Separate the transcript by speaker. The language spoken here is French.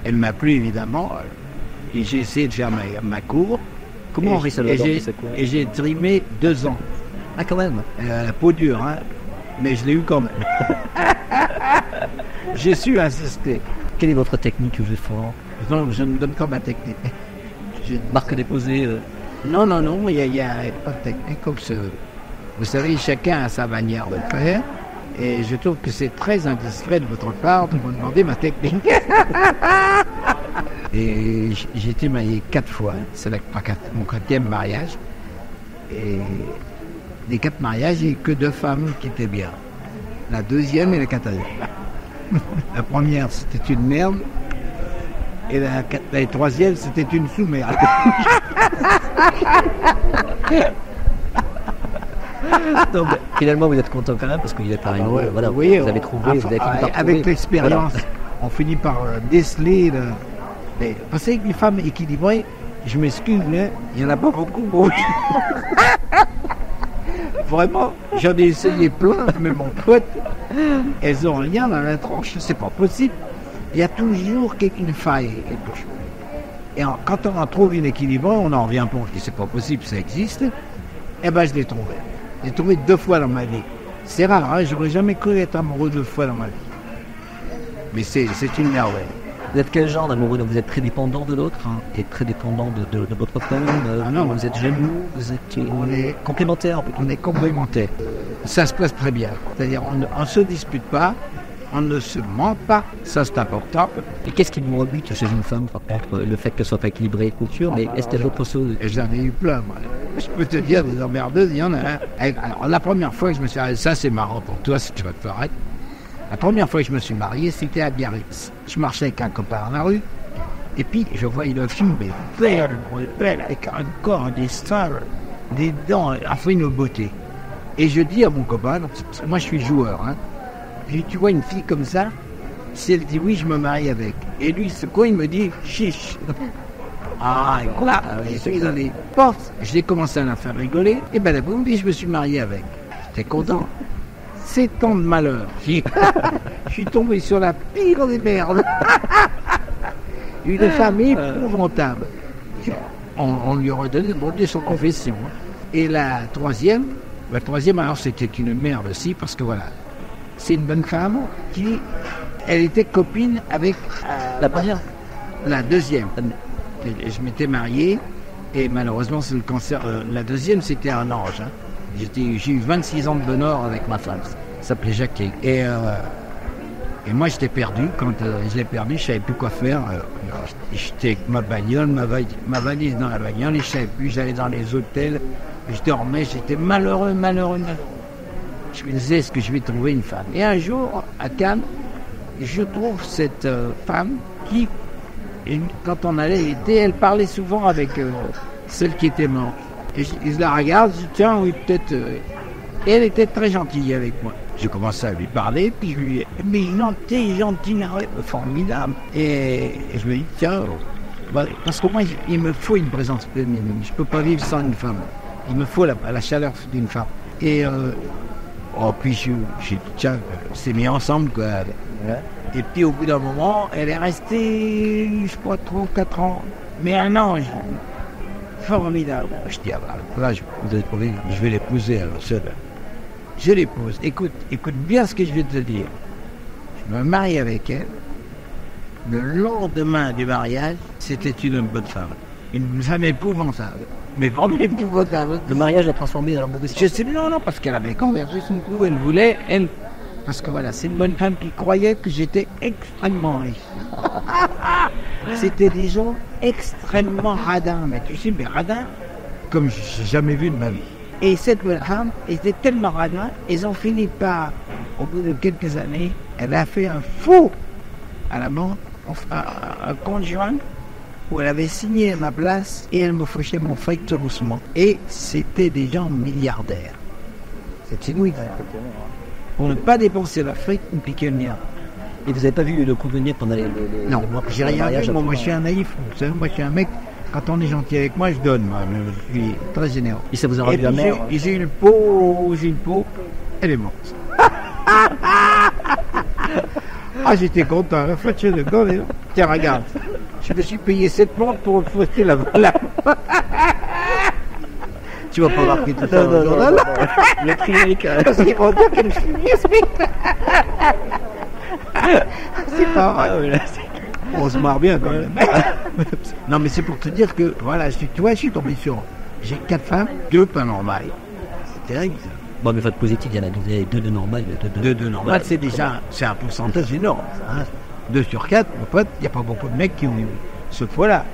Speaker 1: Elle m'a plu évidemment. Et j'ai essayé de faire ma cour.
Speaker 2: Comment Henri Salvador fait sa cour?
Speaker 1: Et j'ai trimé 2 ans.
Speaker 2: Ah, quand même.
Speaker 1: La peau dure, hein. Mais je l'ai eu quand même. J'ai su insister.
Speaker 2: Quelle est votre technique, Joseph Foran?
Speaker 1: Non, je ne donne pas ma technique.
Speaker 2: Marque déposée.
Speaker 1: Non, il y a pas de technique comme ça. Vous savez, chacun a sa manière de le faire. Et je trouve que c'est très indiscret de votre part de me demander ma technique. Et j'ai été marié 4 fois. C'est mon 4e mariage. Et des 4 mariages, il n'y a que 2 femmes qui étaient bien. La 2e et la 4e. La première, c'était une merde. Et la 3e, c'était une sous-merde.
Speaker 2: Donc, finalement, vous êtes content quand même parce qu'il est arrivé. Voilà,
Speaker 1: oui,
Speaker 2: vous avez trouvé, vous avez fini par
Speaker 1: avec
Speaker 2: trouver.
Speaker 1: l'expérience, on finit par déceler. Parce que les femmes équilibrées, je m'excuse, mais il n'y en a pas beaucoup. Vraiment, j'en ai essayé plein, mais mon pote, elles n'ont rien dans la tranche, c'est pas possible. Il y a toujours une faille, quelque chose. Et quand on en trouve une équilibrée, on en revient pour que c'est pas possible, ça existe. Eh ben, je l'ai trouvé. J'ai trouvé 2 fois dans ma vie. C'est rare, hein, j'aurais jamais cru être amoureux 2 fois dans ma vie. Mais c'est une merveille.
Speaker 2: Vous êtes quel genre d'amoureux? Vous êtes très dépendant de l'autre et très dépendant de votre femme.
Speaker 1: Non,
Speaker 2: vous êtes jaloux, vous êtes complémentaires.
Speaker 1: On est complémentaires. Ça se passe très bien. C'est-à-dire on ne se dispute pas, on ne se ment pas, ça c'est important.
Speaker 2: Et qu'est-ce qui vous rebute chez une femme, par contre, le fait qu'elle soit pas équilibrée et culture, mais est-ce qu'il y a d'autres choses?
Speaker 1: J'en ai eu plein, moi. Je peux te dire, des emmerdeuses, il y en a. Alors, la première fois que je me suis marié, ça c'est marrant pour toi si tu vas te faire. La première fois que je me suis marié, c'était à Biarritz. Je marchais avec un copain dans la rue, et puis je vois une fille, mais belle, avec un corps, des seins, des dents, enfin une beauté. Et je dis à mon copain, parce que moi je suis joueur, hein, je dis, tu vois une fille comme ça, si elle dit oui, je me marie avec. Et lui, ce quoi, il me dit, chiche. Ah, et voilà, je suis dans les portes. J'ai commencé à la faire rigoler, et ben boum, je me suis marié avec. J'étais content. 7 ans de malheur. Je suis tombé sur la pire des merdes. Une femme épouvantable. On lui aurait donné son confession. Et la troisième, alors c'était une merde aussi, parce que voilà, c'est une bonne femme qui, elle était copine avec
Speaker 2: la première,
Speaker 1: la deuxième. Et je m'étais marié, et malheureusement c'est le cancer. La deuxième, c'était un ange. Hein. J'ai eu 26 ans de bonheur avec ma femme. Ça s'appelait Jackie. Et moi, j'étais perdu. Quand je l'ai perdu, je ne savais plus quoi faire. J'étais avec ma bagnole, ma valise dans la bagnole, et je ne savais plus. J'allais dans les hôtels, je dormais, j'étais malheureux. Je me disais, est-ce que je vais trouver une femme? Et un jour, à Cannes, je trouve cette femme qui, quand on allait l'été, elle parlait souvent avec celle qui était morte. Et je la regarde, je dis, tiens, oui, peut-être... Et elle était très gentille avec moi. J'ai commencé à lui parler, puis je lui ai dit, mais non, t'es gentil, formidable. Et je me dis, tiens, parce que moi, il me faut une présence féminine. Je ne peux pas vivre sans une femme. Il me faut la chaleur d'une femme. Et puis j'ai dit, tiens, on s'est mis ensemble, quoi. Ouais. Et puis au bout d'un moment, elle est restée, je crois, 3 ou 4 ans. Mais un ange. Formidable. Je dis, là, je vais l'épouser, alors seul. Je l'épouse. Écoute bien ce que je vais te dire. Je me marie avec elle. Le lendemain du mariage, c'était une bonne femme. Une femme épouvantable. Mais vraiment épouvantable.
Speaker 2: Le mariage l'a transformée dans la mauvaise femme.
Speaker 1: Je sais, non, parce qu'elle avait convergé son cou. Elle voulait, parce que voilà, c'est une bonne femme qui croyait que j'étais extrêmement riche. C'était des gens extrêmement radins. Mais tu sais, mais radins, comme je n'ai jamais vu de ma vie. Et cette bonne femme était tellement radin, ils ont fini par, au bout de quelques années, elle a fait un faux à la banque, un conjoint, où elle avait signé ma place et elle me fauchait mon fric tout doucement. Et c'était des gens milliardaires. C'est inouï. Pour ne pas dépenser la fric, on piquait le mien.
Speaker 2: Et vous n'avez pas vu le coup venir pendant les
Speaker 1: non,
Speaker 2: mois
Speaker 1: j'ai rien vu. Moi, je suis un naïf. Vous savez, moi, je suis un mec. Quand on est gentil avec moi, je donne. Moi, je suis très généreux.
Speaker 2: Et ça vous a rendu la mère?
Speaker 1: J'ai une peau, elle est morte. Ah, j'étais content, la voiture de gomme. Tiens, regarde. Je me suis payé 7 montres pour poster la Tu vas pas marquer tout ça dans le journal.
Speaker 2: Le trier, quand même.
Speaker 1: Parce qu'ils vont dire qu'elle finit. C'est pas vrai. On se marre bien quand même. Non, mais c'est pour te dire que, voilà, tu vois, je suis tombé sur. J'ai 4 femmes, 2 pas normales. C'est terrible ça.
Speaker 2: Bon, mais votre positif, il y en a 2 de normal.
Speaker 1: 2 de normal, c'est déjà c'est un pourcentage énorme. Hein. 2 sur 4, mon pote, il n'y a pas beaucoup de mecs qui ont eu ce poids-là.